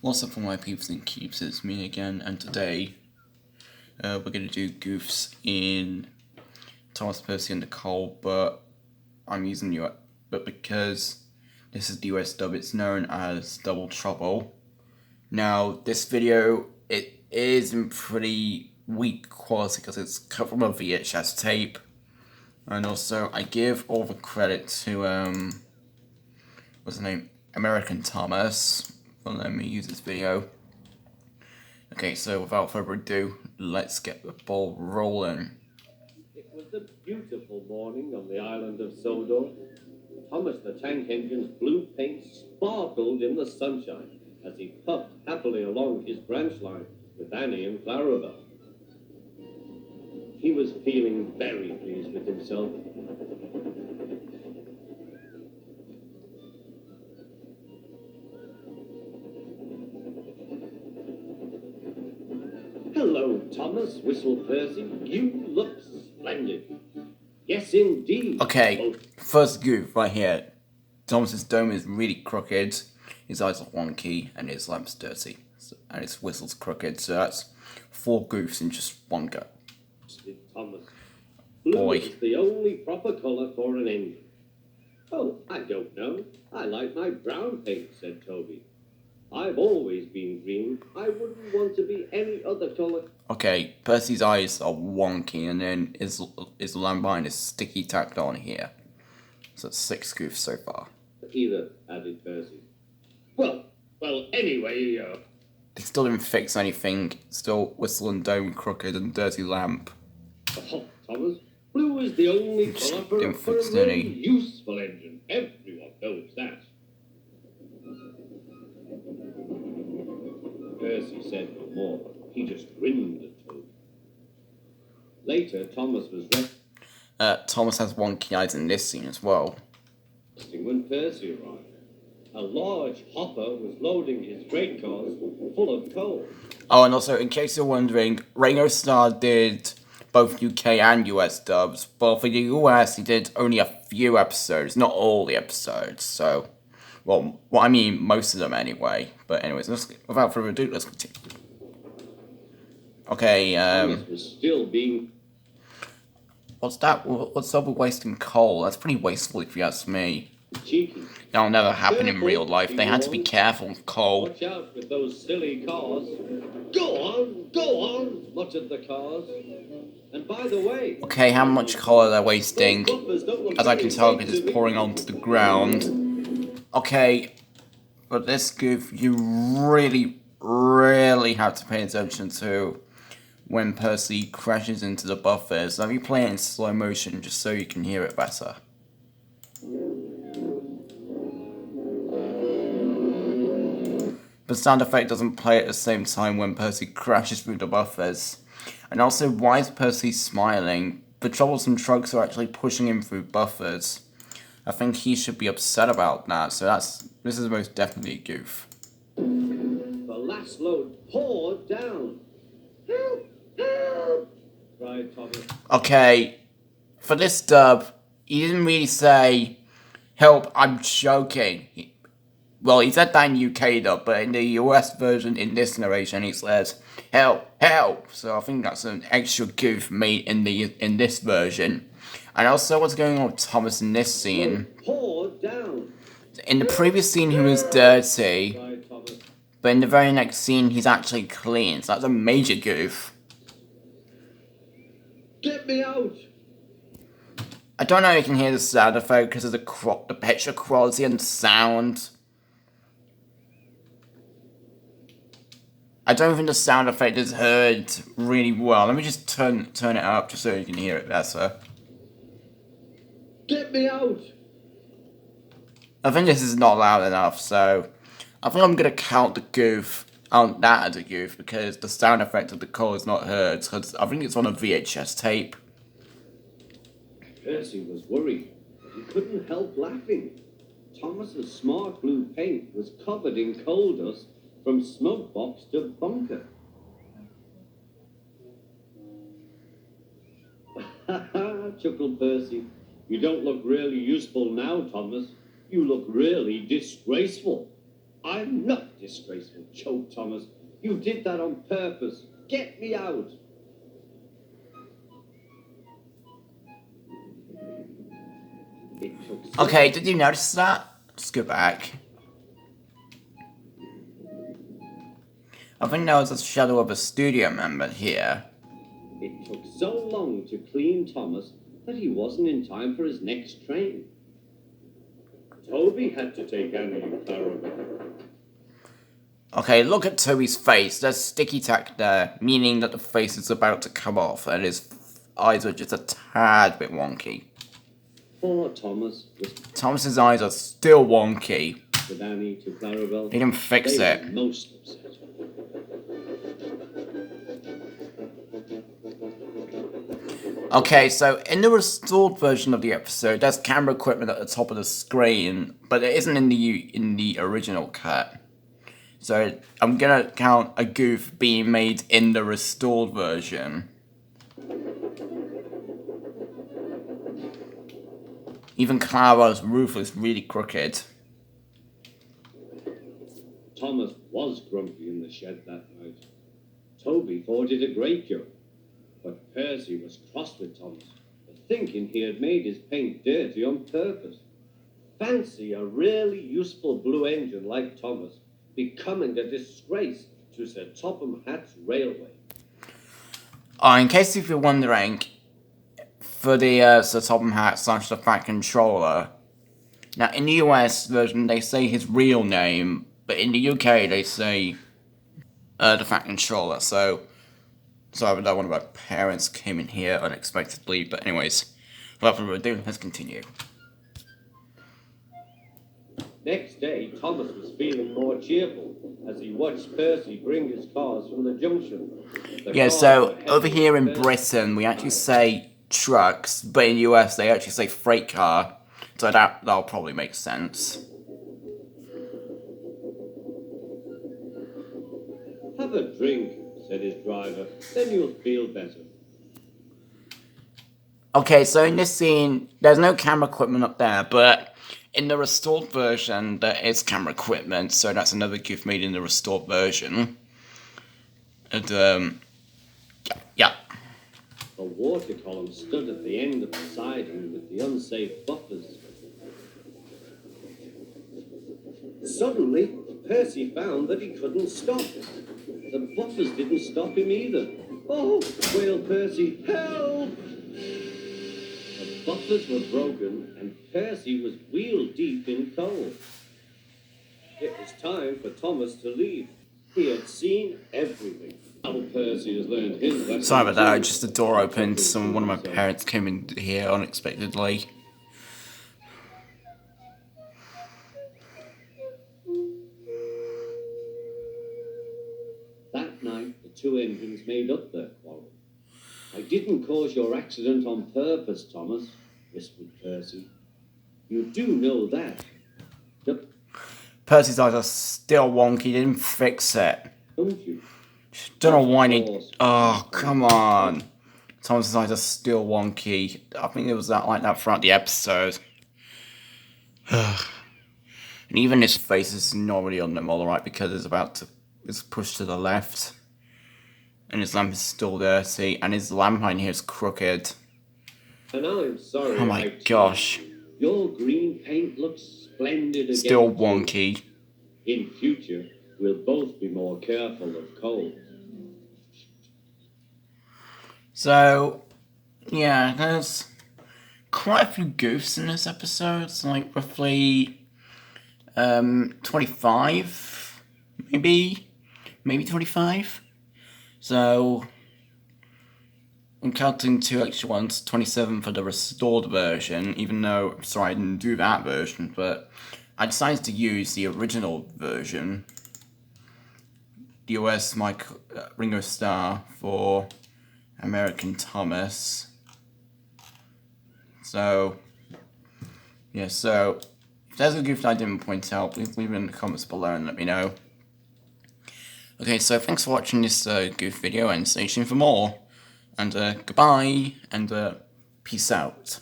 What's up for my peeps and keeps, it's me again, and today we're going to do Goofs in Thomas, Percy and Nicole, but I'm using but because this is the US dub, it's known as Double Trouble. Now, this video, it is in pretty weak quality because it's cut from a VHS tape, and also I give all the credit to, what's his name, American Thomas, for letting me use this video. Okay, so without further ado, let's get the ball rolling. It was a beautiful morning on the island of Sodor. Thomas the Tank Engine's blue paint sparkled in the sunshine as he puffed happily along his branch line with Annie and Clarabelle. He was feeling very pleased with himself. Hello, Thomas, whistled Percy. You look splendid. Yes, indeed. Okay, first goof right here. Thomas's dome is really crooked, his eyes are wonky, and his lamp's dirty. And his whistle's crooked, so that's 4 goofs in just one go. Thomas. Blue is the only proper colour for an engine. Oh, I don't know. I like my brown paint, said Toby. I've always been green. I wouldn't want to be any other colour. Okay, Percy's eyes are wonky, and then his lamp behind is sticky tacked on here. So it's 6 goofs so far. Either, added Percy. Well, anyway, They still didn't fix anything. Still whistle and dome crooked and dirty lamp. Oh, Thomas, blue is the only colour for a really useful engine. Everyone knows that. Percy said no more. He just grinned at Toby. Later, Thomas was Thomas has wonky eyes in this scene as well. resting when Percy arrived. A large hopper was loading his freight cars full of coal. Oh, and also, in case you're wondering, Ringo Starr did both UK and US dubs, but for the US, he did only a few episodes, not all the episodes, so... Well, I mean, most of them anyway. But anyways, without further ado, let's continue. Okay, Thomas was still being... What's that? What's up with wasting coal? That's pretty wasteful if you ask me. cheeky. That'll never happen in real life. They had to be careful with coal. Watch out with those silly cars. Go on, muttered the cars. And by the way... Okay, how much coal are they wasting? As I can tell, because it's pouring onto the ground. Okay, but this goof, you really have to pay attention to when Percy crashes into the buffers. Let me play it in slow motion just so you can hear it better. The sound effect doesn't play at the same time when Percy crashes through the buffers. And also, why is Percy smiling? The troublesome trucks are actually pushing him through buffers. I think he should be upset about that, so this is most definitely a goof. The last load poured down. Help! Help! Cried Thomas. Okay, for this dub, he didn't really say, help, I'm joking. Well, he said that in UK dub, but in the US version, in this narration, he says, help, help. So I think that's an extra goof made in this version. And also, what's going on with Thomas in this scene? In the previous scene, he was dirty, but in the very next scene, he's actually clean. So that's a major goof. Get me out! I don't know if you can hear the sound effect because of the picture quality and sound. I don't think the sound effect is heard really well. Let me just turn it up just so you can hear it better. Get me out! I think this is not loud enough, so I think I'm gonna count the goof on that as a goof because the sound effect of the call is not heard. Because I think it's on a VHS tape. Percy was worried, but he couldn't help laughing. Thomas's smart blue paint was covered in coal dust from smoke box to bunker. Ha ha, chuckled Percy. You don't look really useful now, Thomas. You look really disgraceful. I'm not disgraceful, choked Thomas. You did that on purpose. Get me out. Okay, did you notice that? Let's go back. I think there was a shadow of a studio member here. It took so long to clean Thomas that he wasn't in time for his next train. Toby had to take Annie and Clarabelle. Okay, look at Toby's face. There's sticky tack there, meaning that the face is about to come off, and his eyes are just a tad bit wonky. Poor Thomas. Thomas's eyes are still wonky. With Annie to Clarabelle, They didn't fix it. Most upset. Okay, so in the restored version of the episode, there's camera equipment at the top of the screen, but it isn't in the original cut. So I'm gonna count a goof being made in the restored version. Even Clara's roof is really crooked. Thomas was grumpy in the shed that night. Toby thought it a great joke, but Percy was cross with Thomas for thinking he had made his paint dirty on purpose. Fancy a really useful blue engine like Thomas becoming a disgrace to Sir Topham Hatt's railway. In case if you're wondering, for the Sir Topham Hatt / the Fat Controller, now in the US version they say his real name, but in the UK they say the Fat Controller. So sorry that one of my parents came in here unexpectedly, but anyways, without further ado, let's continue. Next day, Thomas was feeling more cheerful as he watched Percy bring his cars from the junction. Yeah, so over here in Britain, we actually say trucks, but in the US, they actually say freight car. So that'll probably make sense. Have a drink, said his driver, then you'll feel better. Okay, so in this scene, there's no camera equipment up there, but in the restored version, there is camera equipment, so that's another goof made in the restored version. And, yeah. The water column stood at the end of the siding with the unsafe buffers. Suddenly, Percy found that he couldn't stop. The buffers didn't stop him either. Oh, wailed Percy, help! The buffers were broken and Percy was wheel deep in coal. It was time for Thomas to leave. He had seen everything. Now Percy has learned his lesson. Sorry about that, just the door opened, one of my parents came in here unexpectedly. That night, the two engines made up their quarrel. I didn't cause your accident on purpose, Thomas, whispered Percy. You do know that. Percy's eyes are still wonky, didn't fix it. Don't you? Don't know why oh, come on. Thomas's eyes are still wonky. I think it was like that throughout the episode. And even his face is not really on them alright because it's pushed to the left. And his lamp is still dirty, and his lamp line here is crooked. And I'm sorry. Oh my gosh. Your green paint looks splendid again. Still wonky. In future, we'll both be more careful of coal. So, yeah, there's quite a few goofs in this episode. It's like roughly 25, maybe 25. So, I'm counting 2 extra ones, 27 for the restored version, even though, sorry, I didn't do that version, but I decided to use the original version. The US Ringo Starr for American Thomas. So, yeah, so, if there's a goof that I didn't point out, please leave it in the comments below and let me know. Okay, so thanks for watching this goof video and stay tuned for more. And goodbye, and peace out.